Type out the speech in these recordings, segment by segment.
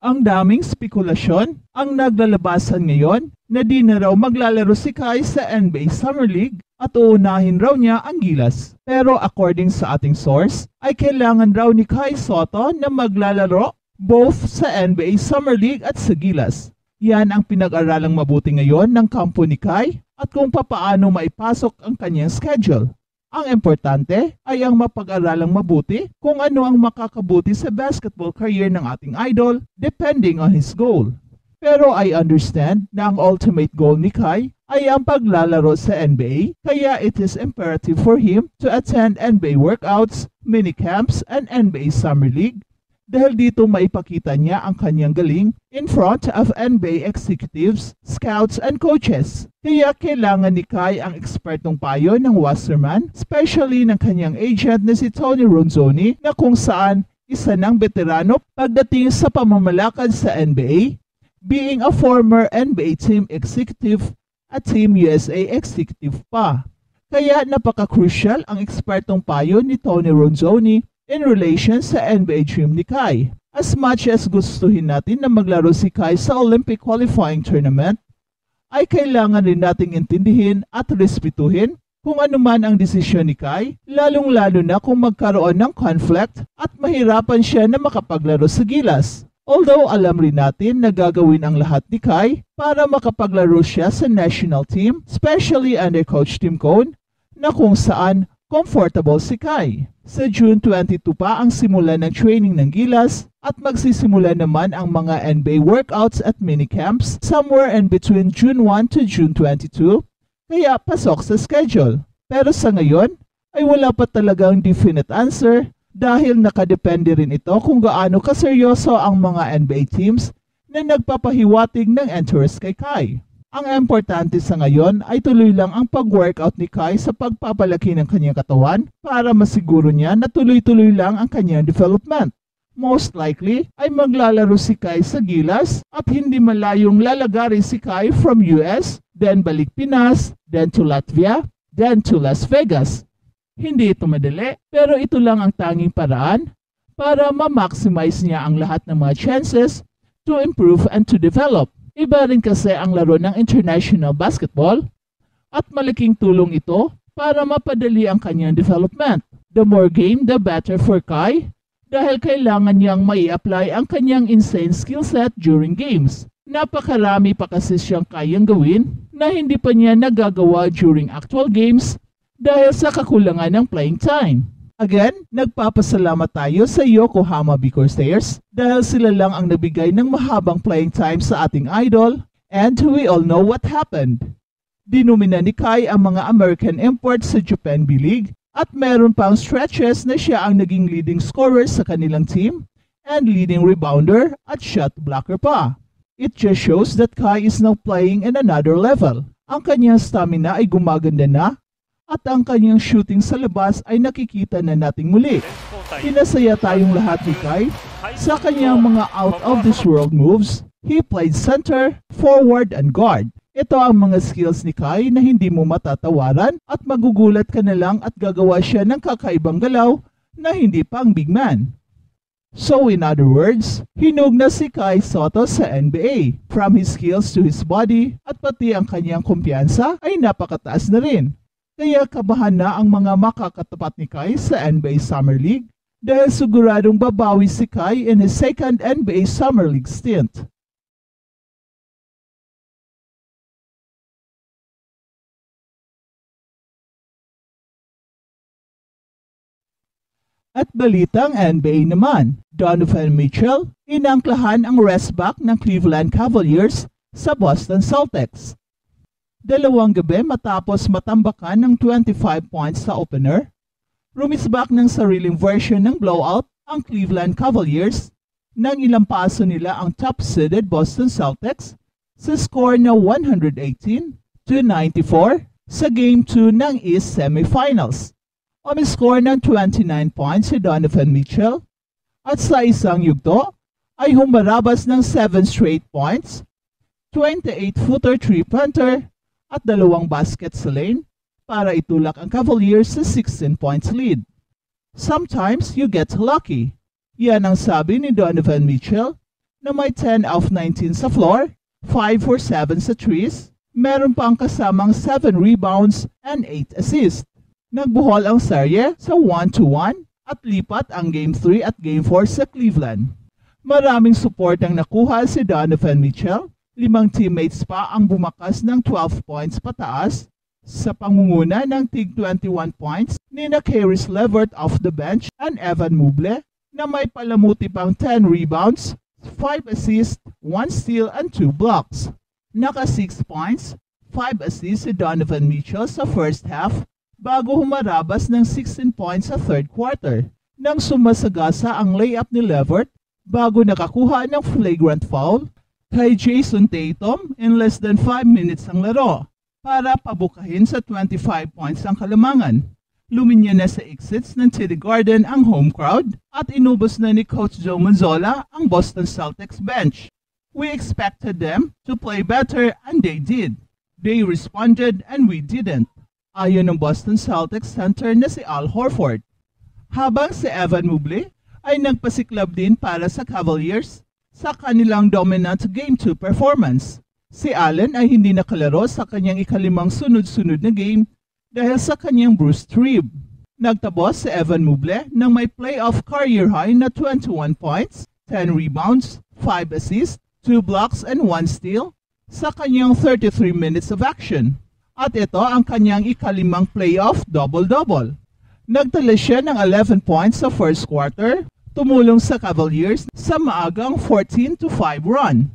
Ang daming spekulasyon ang naglalabasan ngayon na di na raw maglalaro si Kai sa NBA Summer League at uunahin raw niya ang Gilas. Pero according sa ating source, ay kailangan raw ni Kai Sotto na maglalaro both sa NBA Summer League at sa Gilas. Yan ang pinag-aralang mabuti ngayon ng kampo ni Kai at kung papaano maipasok ang kanyang schedule. Ang importante ay ang mapag-aralang mabuti kung ano ang makakabuti sa basketball career ng ating idol depending on his goal. Pero I understand na ang ultimate goal ni Kai ay ang paglalaro sa NBA, kaya it is imperative for him to attend NBA workouts, minicamps, and NBA Summer League dahil dito maipakita niya ang kanyang galing in front of NBA executives, scouts, and coaches. Kaya kailangan ni Kai ang ekspertong payo ng Wasserman, especially ng kanyang agent na si Tony Ronzoni na kung saan isa ng veterano pagdating sa pamamalakad sa NBA, being a former NBA team executive at Team USA executive pa. Kaya napaka-crucial ang ekspertong payo ni Tony Ronzoni in relation sa NBA dream ni Kai. As much as gustuhin natin na maglaro si Kai sa Olympic qualifying tournament, ay kailangan rin nating intindihin at respetuhin kung ano man ang desisyon ni Kai, lalong-lalo na kung magkaroon ng conflict at mahirapan siya na makapaglaro sa Gilas. Although alam rin natin na gagawin ang lahat ni Kai para makapaglaro siya sa national team, especially under Coach Tim Cone, na kung saan comfortable si Kai. Sa June 22 pa ang simula ng training ng Gilas at magsisimula naman ang mga NBA workouts at minicamps somewhere in between June 1 to June 22, kaya pasok sa schedule. Pero sa ngayon ay wala pa talagang definite answer dahil nakadepende rin ito kung gaano kaseryoso ang mga NBA teams na nagpapahiwatig ng interest kay Kai. Ang importante sa ngayon ay tuloy lang ang pag-workout ni Kai sa pagpapalaki ng kanyang katawan para masiguro niya na tuloy-tuloy lang ang kanyang development. Most likely ay maglalaro si Kai sa Gilas at hindi malayong lalagari si Kai from US, then balik Pinas, then to Latvia, then to Las Vegas. Hindi ito madali, pero ito lang ang tanging paraan para ma-maximize niya ang lahat ng mga chances to improve and to develop. Iba rin kasi ang laro ng international basketball at malaking tulong ito para mapadali ang kanyang development. The more game, the better for Kai dahil kailangan niyang mai-apply ang kanyang insane skill set during games. Napakarami pa kasi siyang kayang gawin na hindi pa niya nagagawa during actual games dahil sa kakulangan ng playing time. Again, nagpapasalamat tayo sa Yokohama B Corsairs dahil sila lang ang nabigay ng mahabang playing time sa ating idol and we all know what happened. Dinumina ni Kai ang mga American imports sa Japan B-League at meron pang stretches na siya ang naging leading scorer sa kanilang team and leading rebounder at shot blocker pa. It just shows that Kai is now playing in another level. Ang kanyang stamina ay gumaganda na at ang kanyang shooting sa labas ay nakikita na nating muli. Pinasaya tayong lahat ni Kai sa kanyang mga out-of-this-world moves. He played center, forward, and guard. Ito ang mga skills ni Kai na hindi mo matatawaran at magugulat ka na lang at gagawa siya ng kakaibang galaw na hindi pang big man. So in other words, hinug na si Kai Sotto sa NBA. From his skills to his body at pati ang kanyang kumpiyansa ay napakataas na rin. Kaya kabahan na ang mga makakatapat ni Kai sa NBA Summer League dahil siguradong babawi si Kai in his second NBA Summer League stint. At balitang NBA naman, Donovan Mitchell inangklahan ang rest back ng Cleveland Cavaliers sa Boston Celtics. 2 gabi matapos matambakan ng 25 points sa opener, rumisbak ng sariling version ng blowout ang Cleveland Cavaliers nang ilampaso nila ang top-seeded Boston Celtics sa score na 118-94 sa Game 2 ng East Semifinals. Umiscore ng 29 points si Donovan Mitchell at sa isang yugto ay humarabas ng 7 straight points, 28-footer three-pointer at 2 basket sa lane para itulak ang Cavaliers sa 16 points lead. Sometimes you get lucky. Yan ang sabi ni Donovan Mitchell na may 10 of 19 sa floor, 5 for 7 sa threes, meron pang kasamang 7 rebounds and 8 assists. Nagbuhol ang serye sa 1-1 at lipat ang Game 3 at Game 4 sa Cleveland. Maraming support ang nakuha si Donovan Mitchell, 5 teammates pa ang bumakas ng 12 points pataas sa pangunguna ng tig 21 points ni Caris LeVert off the bench and Evan Mobley na may palamuti pang 10 rebounds, 5 assists, 1 steal and 2 blocks. Naka 6 points, 5 assists si Donovan Mitchell sa first half bago humarabas ng 16 points sa third quarter nang sumasagasa ang layup ni LeVert bago nakakuha ng flagrant foul kay Jason Tatum in less than 5 minutes ang laro para pabukahin sa 25 points ang kalamangan. Luminya na sa exits ng TD Garden ang home crowd at inubos na ni Coach Joe Mazzola ang Boston Celtics bench. We expected them to play better and they did. They responded and we didn't. Ayon ng Boston Celtics center na si Al Horford. Habang si Evan Mobley ay nagpasiklab din para sa Cavaliers sa kanilang dominant Game 2 performance. Si Allen ay hindi nakalaro sa kanyang ikalimang sunod-sunod na game dahil sa kanyang bruised rib. Nagtabos si Evan Mobley ng may playoff career high na 21 points, 10 rebounds, 5 assists, 2 blocks and 1 steal sa kanyang 33 minutes of action. At ito ang kanyang ikalimang playoff double-double. Nagtala siya ng 11 points sa first quarter, tumulong sa Cavaliers sa maagang 14-5 run.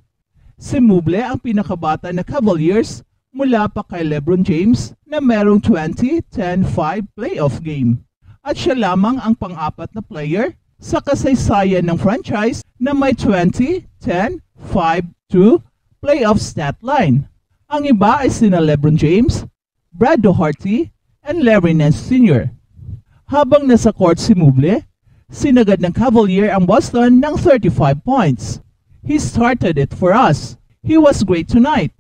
Si Mobley ang pinakabata na Cavaliers mula pa kay LeBron James na merong 20-10-5 playoff game. At siya lamang ang pang-apat na player sa kasaysayan ng franchise na may 20-10-5-2 playoff stat line. Ang iba ay sina LeBron James, Brad Doherty, and Larry Nance Sr. Habang nasa court si Mobley, sinagad ng Cavalier ang Boston ng 35 points. He started it for us. He was great tonight.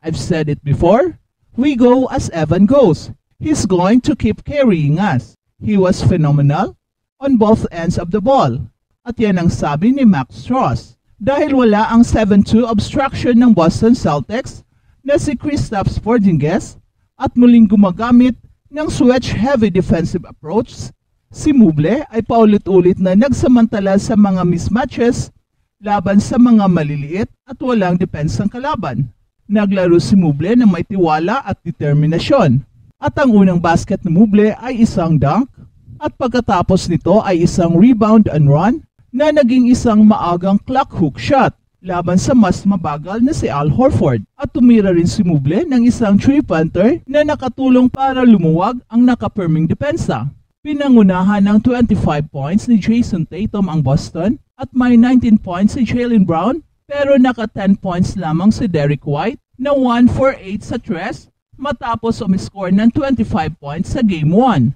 I've said it before. We go as Evan goes. He's going to keep carrying us. He was phenomenal on both ends of the ball. At yan ang sabi ni Max Strus. Dahil wala ang 7-2 obstruction ng Boston Celtics na si Kristaps Porzingis at muling gumagamit ng switch-heavy defensive approach, si Mobley ay paulit-ulit na nagsamantala sa mga mismatches laban sa mga maliliit at walang depensang kalaban. Naglaro si Mobley na may tiwala at determinasyon. At ang unang basket ni Mobley ay isang dunk at pagkatapos nito ay isang rebound and run na naging isang maagang clock hook shot laban sa mas mabagal na si Al Horford. At tumira rin si Mobley ng isang three-pointer na nakatulong para lumuwag ang nakaperming depensa. Pinangunahan ng 25 points ni Jason Tatum ang Boston at may 19 points si Jaylen Brown pero naka 10 points lamang si Derrick White na 1 for 8 sa tres matapos umiscore ng 25 points sa Game 1.